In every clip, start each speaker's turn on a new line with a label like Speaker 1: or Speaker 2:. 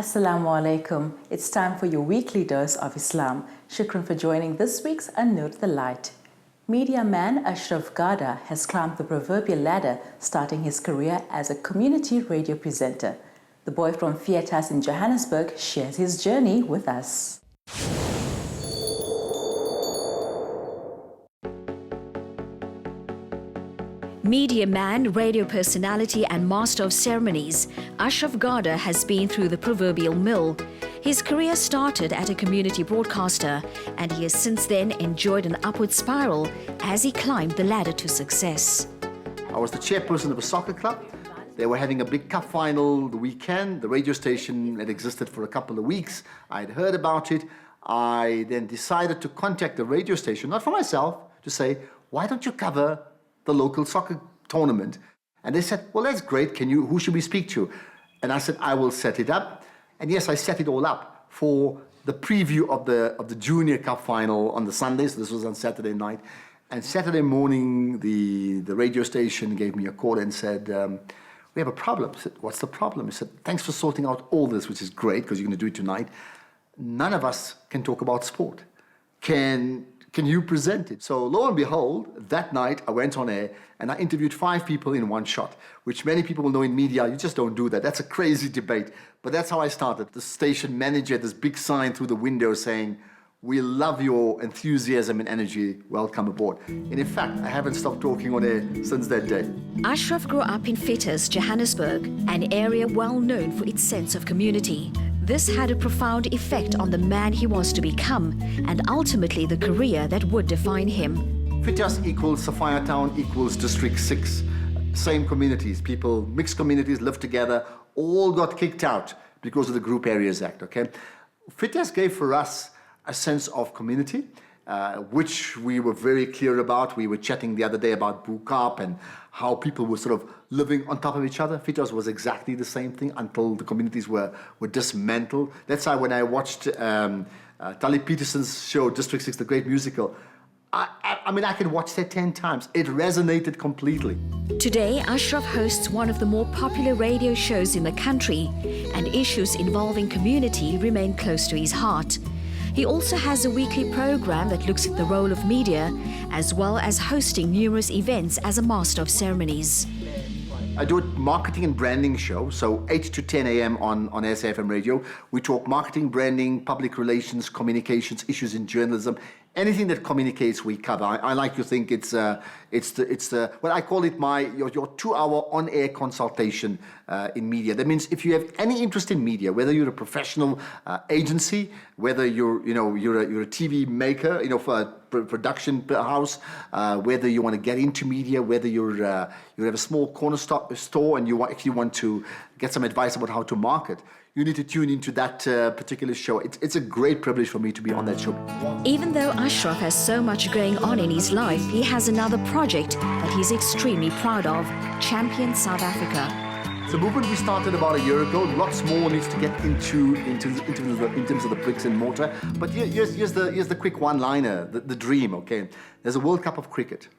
Speaker 1: Assalamu alaikum. It's time for your weekly dose of Islam. Shukran for joining this week's An Nur the Light. Media man Ofgada has climbed the proverbial ladder, starting his career as a community radio presenter. The boy from Vietas in Johannesburg shares his journey with us.
Speaker 2: Media man, radio personality and master of ceremonies, Ofgada has been through the proverbial mill. His career started at a community broadcaster and he has since then enjoyed an upward spiral as he climbed the ladder to success.
Speaker 3: I was the chairperson of a soccer club. They were having a big cup final the weekend. The radio station had existed for a couple of weeks. I had heard about it. I then decided to contact the radio station, not for myself, to say, why don't you cover the local soccer tournament? And they said, well, that's great. Who should we speak to? And I said, I will set it up. And yes, I set it all up for the preview of the Junior Cup final on the Sunday. So this was on Saturday night. And Saturday morning, the radio station gave me a call and said, we have a problem. I said, what's the problem? He said, thanks for sorting out all this, which is great because you're going to do it tonight. None of us can talk about sport. Can you present it? So lo and behold, that night I went on air and I interviewed 5 people in one shot, which many people will know in media, you just don't do that. That's a crazy debate. But that's how I started. The station manager had this big sign through the window saying, we love your enthusiasm and energy. Welcome aboard. And in fact, I haven't stopped talking on air since that day.
Speaker 2: Ashraf grew up in Vietas, Johannesburg, an area well known for its sense of community. This had a profound effect on the man he was to become and ultimately the career that would define him.
Speaker 3: Vietas equals Sophiatown equals District 6. Same communities, people, mixed communities live together, all got kicked out because of the Group Areas Act, okay? Vietas gave for us a sense of community, which we were very clear about. We were chatting the other day about Boekap and how people were sort of living on top of each other. Vietas was exactly the same thing until the communities were dismantled. That's why when I watched Tali Peterson's show, District 6, the great musical, I mean, I could watch that 10 times. It resonated completely.
Speaker 2: Today, Ashraf hosts one of the more popular radio shows in the country, and issues involving community remain close to his heart. He also has a weekly program that looks at the role of media, as well as hosting numerous events as a master of ceremonies.
Speaker 3: I do a marketing and branding show, so 8 to 10 a.m. on SAFM radio. We talk marketing, branding, public relations, communications, issues in journalism. Anything that communicates, we cover. I like to think it's the well, I call it your 2-hour on-air consultation in media. That means if you have any interest in media, whether you're a professional agency, whether you're a TV maker, for a production house, whether you want to get into media, whether you have a small corner store and you actually want to get some advice about how to market, you need to tune into that particular show. It's a great privilege for me to be on that show.
Speaker 2: Even though Ashraf has so much going on in his life, he has another project that he's extremely proud of, Champion South Africa.
Speaker 3: It's a movement we started about a year ago. Lots more needs to get into in terms of the bricks and mortar. But here's the quick one-liner, the dream, okay? There's a World Cup of cricket.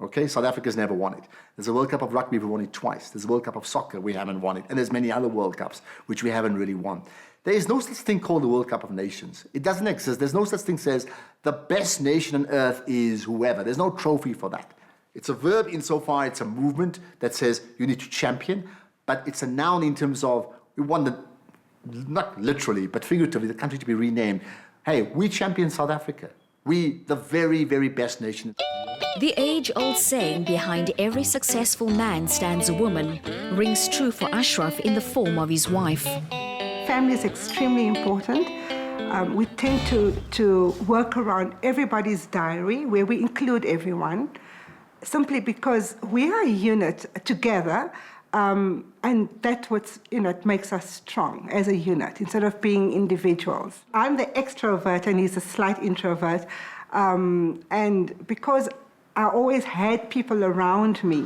Speaker 3: Okay, South Africa's never won it. There's a World Cup of rugby, we've won it twice. There's a World Cup of soccer, we haven't won it. And there's many other World Cups, which we haven't really won. There is no such thing called the World Cup of Nations. It doesn't exist. There's no such thing says the best nation on earth is whoever. There's no trophy for that. It's a verb insofar it's a movement that says you need to champion, but it's a noun in terms of we want the, not literally, but figuratively, the country to be renamed. Hey, we champion South Africa. We, the very, very best nation.
Speaker 2: The age-old saying behind every successful man stands a woman rings true for Ashraf in the form of his wife.
Speaker 4: Family is extremely important. We tend to work around everybody's diary where we include everyone simply because we are a unit together and that's what it makes us strong as a unit instead of being individuals. I'm the extrovert and he's a slight introvert and because I always had people around me,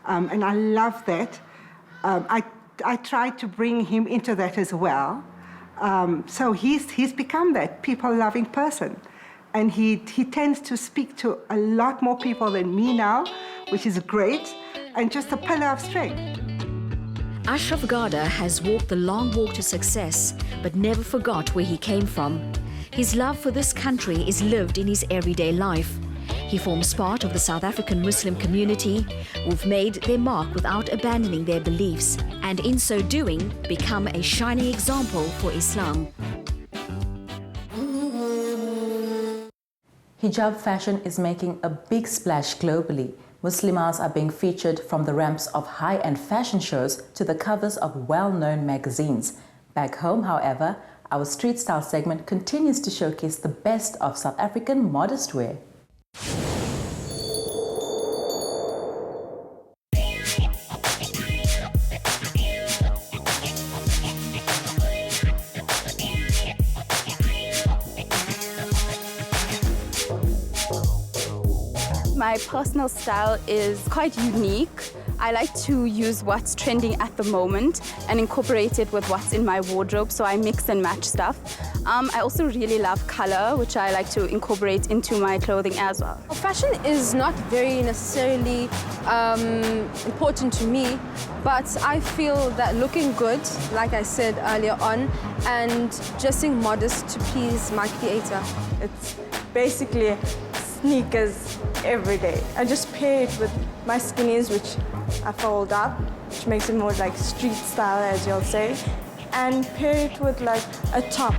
Speaker 4: and I love that. I tried to bring him into that as well. So he's become that people-loving person. And he tends to speak to a lot more people than me now, which is great, and just a pillar of strength.
Speaker 2: Ofgada has walked the long walk to success, but never forgot where he came from. His love for this country is lived in his everyday life. He forms part of the South African Muslim community who've made their mark without abandoning their beliefs, and in so doing, become a shining example for Islam.
Speaker 1: Hijab fashion is making a big splash globally. Muslimas are being featured from the ramps of high-end fashion shows to the covers of well-known magazines. Back home, however, our street style segment continues to showcase the best of South African modest wear.
Speaker 5: My personal style is quite unique. I like to use what's trending at the moment and incorporate it with what's in my wardrobe, so I mix and match stuff. I also really love color, which I like to incorporate into my clothing as well.
Speaker 6: Fashion is not very necessarily important to me, but I feel that looking good, like I said earlier on, and dressing modest to please my creator.
Speaker 7: It's basically sneakers every day. I just pair it with my skinnies, which I fold up, which makes it more like street style, as you'll say, and pair it with like a top.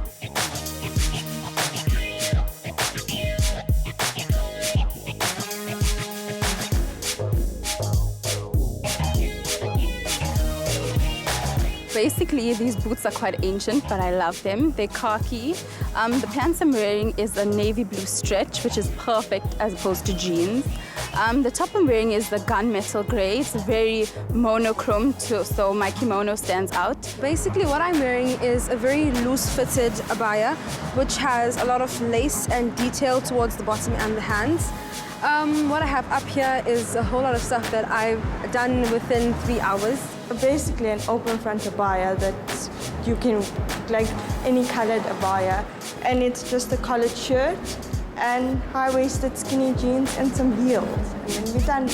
Speaker 5: Basically, these boots are quite ancient, but I love them. They're khaki. The pants I'm wearing is a navy blue stretch, which is perfect as opposed to jeans. The top I'm wearing is the gunmetal gray. It's very monochrome, so my kimono stands out.
Speaker 6: Basically, what I'm wearing is a very loose-fitted abaya, which has a lot of lace and detail towards the bottom and the hands. What I have up here is a whole lot of stuff that I've done within 3 hours.
Speaker 7: Basically an open front abaya that you can, like any colored abaya. And it's just a collared shirt and high-waisted skinny jeans and some heels. And then you're done.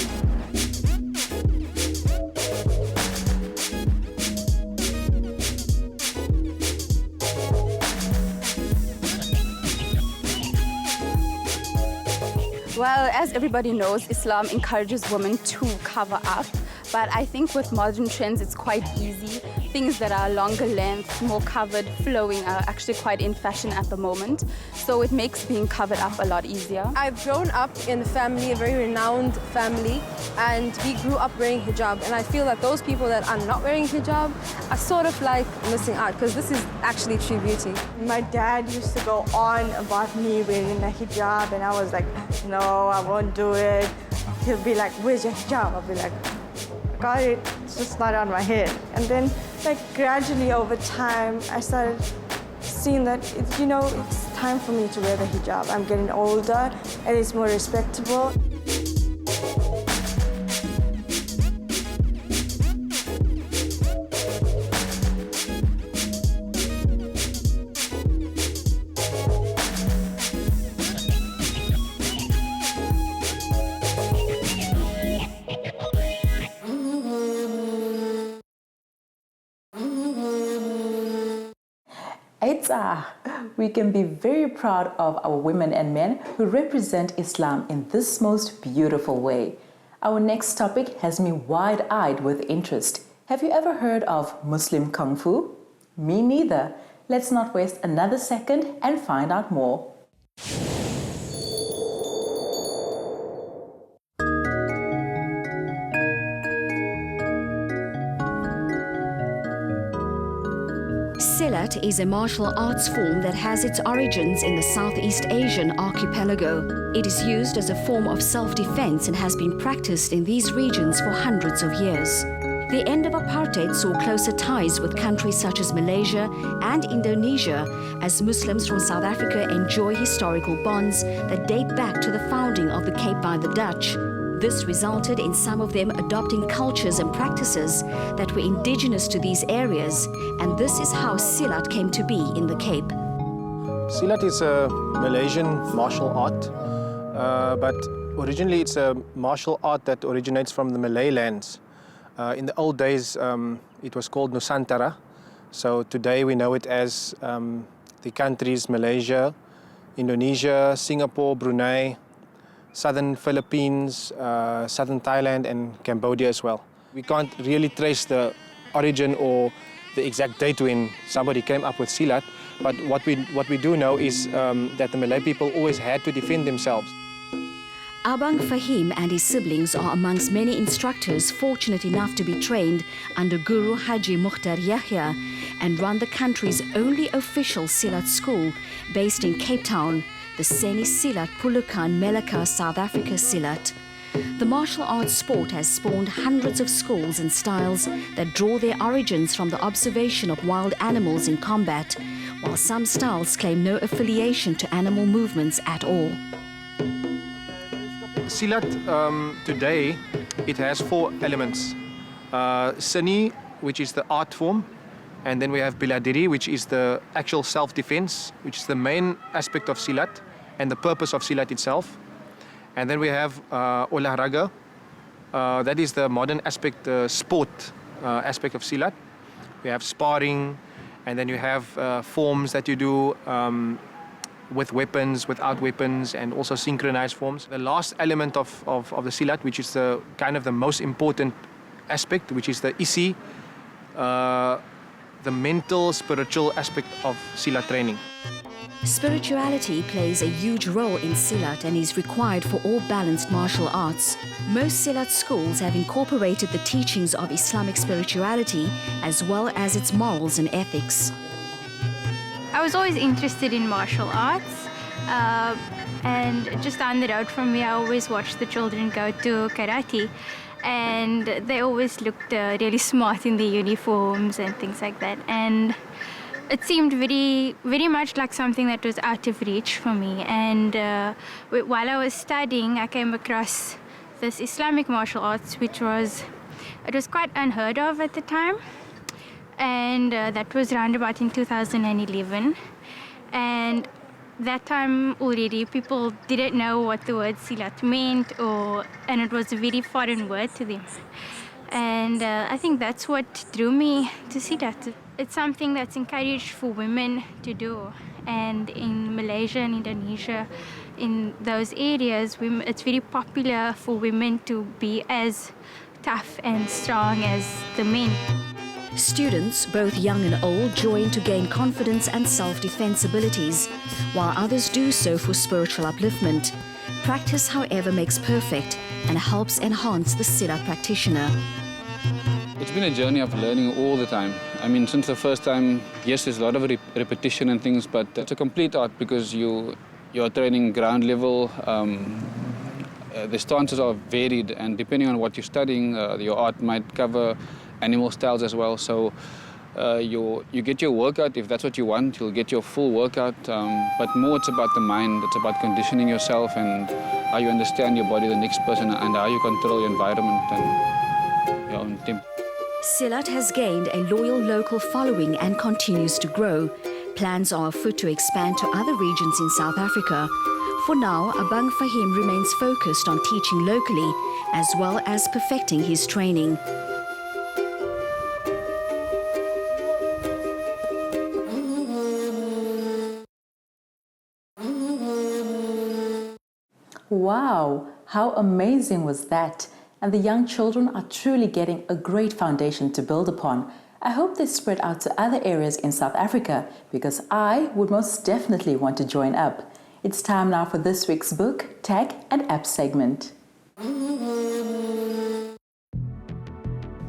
Speaker 5: Well, as everybody knows, Islam encourages women to cover up. But I think with modern trends, it's quite easy. Things that are longer length, more covered, flowing are actually quite in fashion at the moment. So it makes being covered up a lot easier.
Speaker 6: I've grown up in a family, a very renowned family, and we grew up wearing hijab. And I feel that those people that are not wearing hijab are sort of like missing out, because this is actually true beauty.
Speaker 7: My dad used to go on about me wearing a hijab, and I was like, no, I won't do it. He'll be like, where's your hijab? I'll be like, got it, it's just not on my head. And then, like, gradually over time, I started seeing that, it's time for me to wear the hijab. I'm getting older, and it's more respectable.
Speaker 1: We can be very proud of our women and men who represent Islam in this most beautiful way. Our next topic has me wide-eyed with interest. Have you ever heard of Muslim Kung Fu? Me neither. Let's not waste another second and find out more.
Speaker 2: Silat is a martial arts form that has its origins in the Southeast Asian archipelago. It is used as a form of self-defense and has been practiced in these regions for hundreds of years. The end of apartheid saw closer ties with countries such as Malaysia and Indonesia, as Muslims from South Africa enjoy historical bonds that date back to the founding of the Cape by the Dutch. This resulted in some of them adopting cultures and practices that were indigenous to these areas, and this is how Silat came to be in the Cape.
Speaker 8: Silat is a Malaysian martial art, but originally it's a martial art that originates from the Malay lands. In the old days, it was called Nusantara. So today we know it as the countries Malaysia, Indonesia, Singapore, Brunei, southern Philippines, southern Thailand and Cambodia as well. We can't really trace the origin or the exact date when somebody came up with silat, but what we do know is that the Malay people always had to defend themselves.
Speaker 2: Abang Fahim and his siblings are amongst many instructors fortunate enough to be trained under Guru Haji Mukhtar Yahya and run the country's only official Silat school based in Cape Town, the Seni Silat Pulukan Melaka South Africa Silat. The martial arts sport has spawned hundreds of schools and styles that draw their origins from the observation of wild animals in combat, while some styles claim no affiliation to animal movements at all.
Speaker 8: Silat today, it has 4 elements. Seni, which is the art form, and then we have Biladiri, which is the actual self-defense, which is the main aspect of Silat and the purpose of Silat itself. And then we have Olahraga, that is the modern aspect, the sport aspect of Silat. We have sparring, and then you have forms that you do with weapons, without weapons, and also synchronized forms. The last element of the Silat, which is the kind of the most important aspect, which is the Isi, the mental, spiritual aspect of Silat training.
Speaker 2: Spirituality plays a huge role in Silat and is required for all balanced martial arts. Most Silat schools have incorporated the teachings of Islamic spirituality as well as its morals and ethics.
Speaker 9: I was always interested in martial arts, and just down the road from me I always watched the children go to karate, and they always looked really smart in their uniforms and things like that, and it seemed very much like something that was out of reach for me. And while I was studying, I came across this Islamic martial arts, which was quite unheard of at the time. And that was around about in 2011. And that time already people didn't know what the word Silat meant, and it was a very foreign word to them. And I think that's what drew me to Silat. It's something that's encouraged for women to do. And in Malaysia and Indonesia, in those areas, it's very popular for women to be as tough and strong as the men.
Speaker 2: Students, both young and old, join to gain confidence and self-defense abilities, while others do so for spiritual upliftment. Practice, however, makes perfect and helps enhance the Silat practitioner.
Speaker 10: It's been a journey of learning all the time. I mean, since the first time, yes, there's a lot of repetition and things, but it's a complete art because you're training ground level. The stances are varied, and depending on what you're studying, your art might cover animal styles as well. So you get your workout. If that's what you want, you'll get your full workout. But more, it's about the mind. It's about conditioning yourself and how you understand your body, the next person, and how you control your environment and your own tempo.
Speaker 2: Silat has gained a loyal local following and continues to grow. Plans are afoot to expand to other regions in South Africa. For now, Abang Fahim remains focused on teaching locally as well as perfecting his training.
Speaker 1: Wow, how amazing was that? And the young children are truly getting a great foundation to build upon. I hope they spread out to other areas in South Africa because I would most definitely want to join up. It's time now for this week's book, tag and app segment.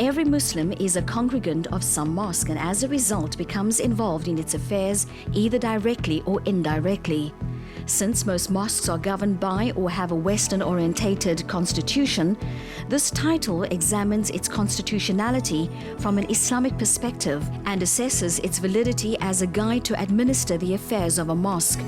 Speaker 2: Every Muslim is a congregant of some mosque and as a result becomes involved in its affairs either directly or indirectly. Since most mosques are governed by or have a Western-orientated constitution, this title examines its constitutionality from an Islamic perspective and assesses its validity as a guide to administer the affairs of a mosque.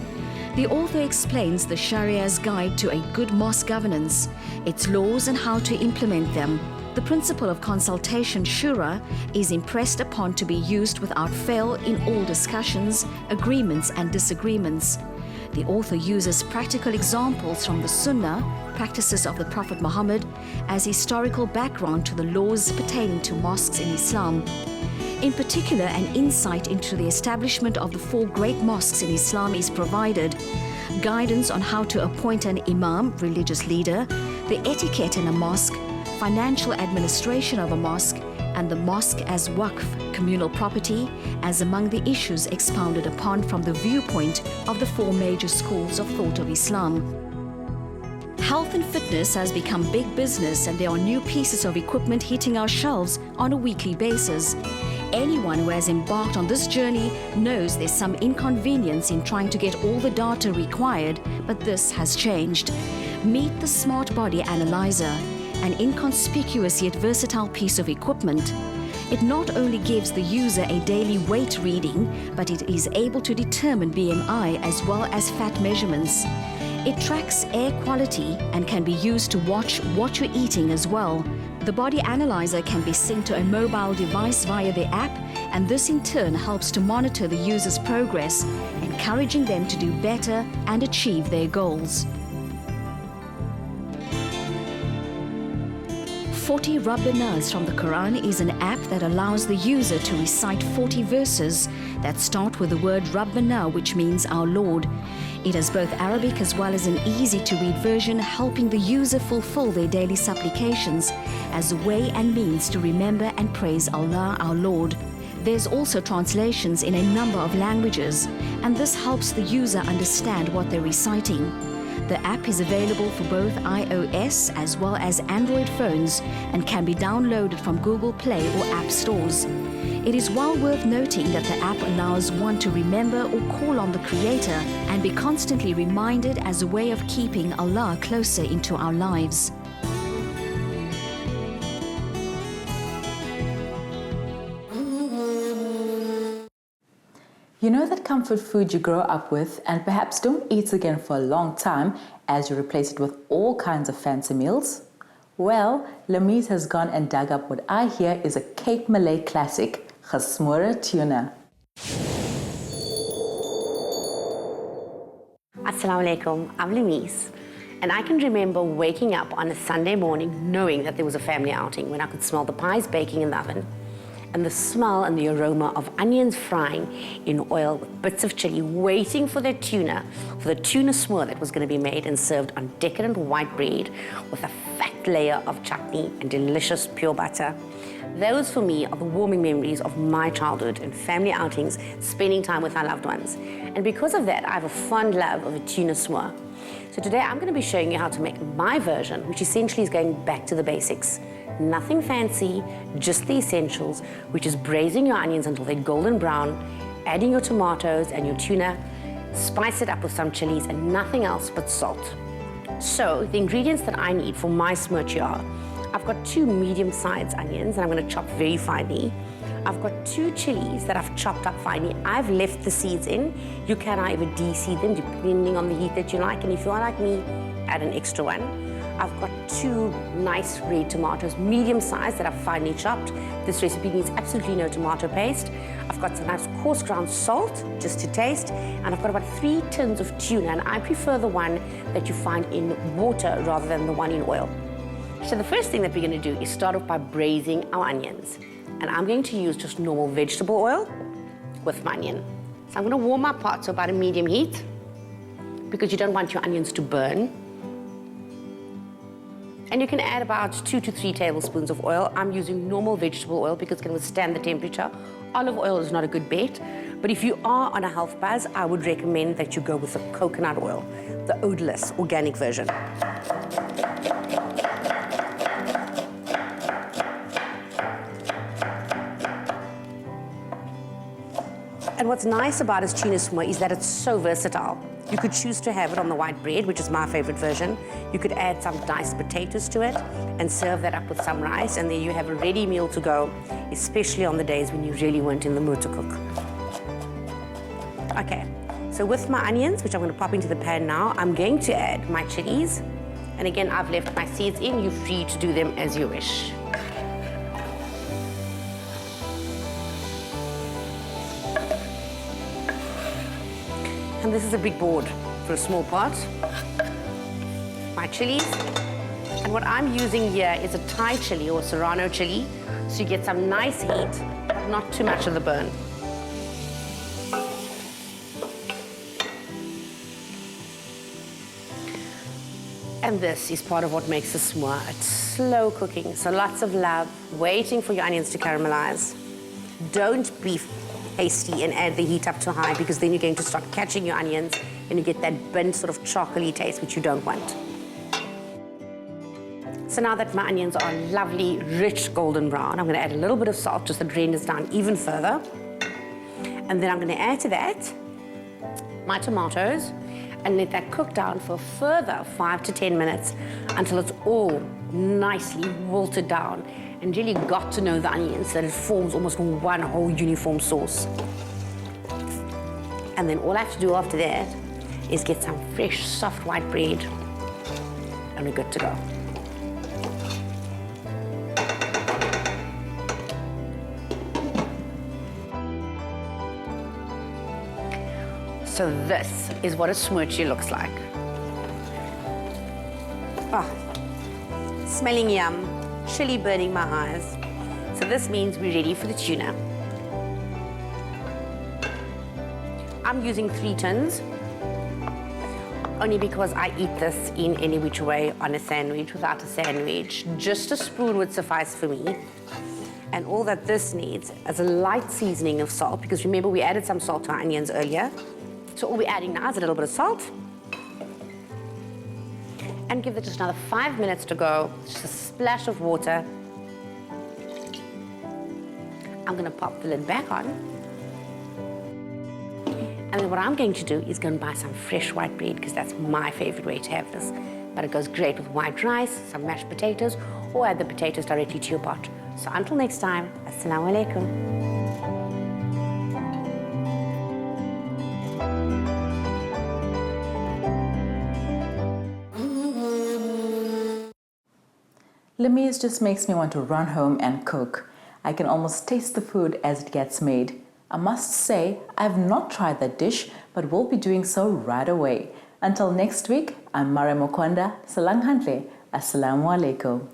Speaker 2: The author explains the Sharia's guide to a good mosque governance, its laws and how to implement them. The principle of consultation, shura, is impressed upon to be used without fail in all discussions, agreements and disagreements. The author uses practical examples from the Sunnah, practices of the Prophet Muhammad, as historical background to the laws pertaining to mosques in Islam. In particular, an insight into the establishment of the 4 great mosques in Islam is provided, guidance on how to appoint an imam, religious leader, the etiquette in a mosque, financial administration of a mosque, and the mosque as waqf, communal property, as among the issues expounded upon from the viewpoint of the 4 major schools of thought of Islam. Health and fitness has become big business, and there are new pieces of equipment hitting our shelves on a weekly basis. Anyone who has embarked on this journey knows there's some inconvenience in trying to get all the data required, but this has changed. Meet the Smart Body Analyzer, an inconspicuous yet versatile piece of equipment. It not only gives the user a daily weight reading, but it is able to determine BMI as well as fat measurements. It tracks air quality and can be used to watch what you're eating as well. The body analyzer can be synced to a mobile device via the app, and this in turn helps to monitor the user's progress, encouraging them to do better and achieve their goals. 40 Rabbanas from the Quran is an app that allows the user to recite 40 verses that start with the word Rabbana, which means our Lord. It has both Arabic as well as an easy-to-read version, helping the user fulfill their daily supplications as a way and means to remember and praise Allah, our Lord. There's also translations in a number of languages, and this helps the user understand what they're reciting. The app is available for both iOS as well as Android phones and can be downloaded from Google Play or App Stores. It is well worth noting that the app allows one to remember or call on the Creator and be constantly reminded as a way of keeping Allah closer into our lives.
Speaker 1: You know that comfort food you grow up with and perhaps don't eat again for a long time as you replace it with all kinds of fancy meals? Well, Lamise has gone and dug up what I hear is a Cape Malay classic, gesmore tuna.
Speaker 11: Assalamu alaikum, I'm Lamise, and I can remember waking up on a Sunday morning knowing that there was a family outing when I could smell the pies baking in the oven and the smell and the aroma of onions frying in oil with bits of chili waiting for the tuna s'more that was going to be made and served on decadent white bread with a fat layer of chutney and delicious pure butter. Those for me are the warming memories of my childhood and family outings, spending time with our loved ones. And because of that, I have a fond love of a tuna s'more. So today I'm going to be showing you how to make my version, which essentially is going back to the basics. Nothing fancy, just the essentials, which is braising your onions until they're golden brown, adding your tomatoes and your tuna, spice it up with some chilies and nothing else but salt. So the ingredients that I need for my smurchie are, I've got 2 medium-sized onions that I'm going to chop very finely. I've got 2 chilies that I've chopped up finely. I've left the seeds in. You can either de-seed them depending on the heat that you like, and if you are like me, add an extra one. I've got 2 nice red tomatoes, medium size, that I've finely chopped. This recipe needs absolutely no tomato paste. I've got some nice coarse ground salt, just to taste, and I've got about 3 tins of tuna, and I prefer the one that you find in water rather than the one in oil. So the first thing that we're going to do is start off by braising our onions. And I'm going to use just normal vegetable oil with my onion. So I'm going to warm my pot to about a medium heat because you don't want your onions to burn. And you can add about 2 to 3 tablespoons of oil. I'm using normal vegetable oil because it can withstand the temperature. Olive oil is not a good bet. But if you are on a health buzz, I would recommend that you go with the coconut oil, the odorless, organic version. And what's nice about this tuna s'more is that it's so versatile. You could choose to have it on the white bread, which is my favorite version. You could add some diced potatoes to it and serve that up with some rice, and there you have a ready meal to go, especially on the days when you really weren't in the mood to cook. Okay, so with my onions, which I'm going to pop into the pan now, I'm going to add my chilies. And again, I've left my seeds in. You're free to do them as you wish. And this is a big board for a small pot. My chilies. And what I'm using here is a Thai chili or Serrano chili, so you get some nice heat, but not too much of the burn. And this is part of what makes this more. It's slow cooking, so lots of love, waiting for your onions to caramelize. Don't be hasty and add the heat up too high, because then you're going to start catching your onions and you get that burnt sort of chocolatey taste, which you don't want. So now that my onions are lovely, rich golden brown, I'm going to add a little bit of salt just to drain this down even further. And then I'm going to add to that my tomatoes and let that cook down for a further 5 to 10 minutes until it's all nicely wilted down and really got to know the onions so that it forms almost one whole uniform sauce. And then all I have to do after that is get some fresh, soft white bread and we're good to go. So this is what a smoochie looks like. Oh, smelling yum, chili burning my eyes. So this means we're ready for the tuna. I'm using 3 tins, only because I eat this in any which way, on a sandwich, without a sandwich. Just a spoon would suffice for me. And all that this needs is a light seasoning of salt, because remember we added some salt to our onions earlier. So all we're adding now is a little bit of salt. And give it just another 5 minutes to go. Just a splash of water. I'm going to pop the lid back on. And then what I'm going to do is go and buy some fresh white bread, because that's my favorite way to have this. But it goes great with white rice, some mashed potatoes, or add the potatoes directly to your pot. So until next time, Assalamu alaikum.
Speaker 1: Lemise just makes me want to run home and cook. I can almost taste the food as it gets made. I must say, I've not tried that dish, but will be doing so right away. Until next week, I'm Mare Mokonda, Salang Hantle, Assalamu alaikum.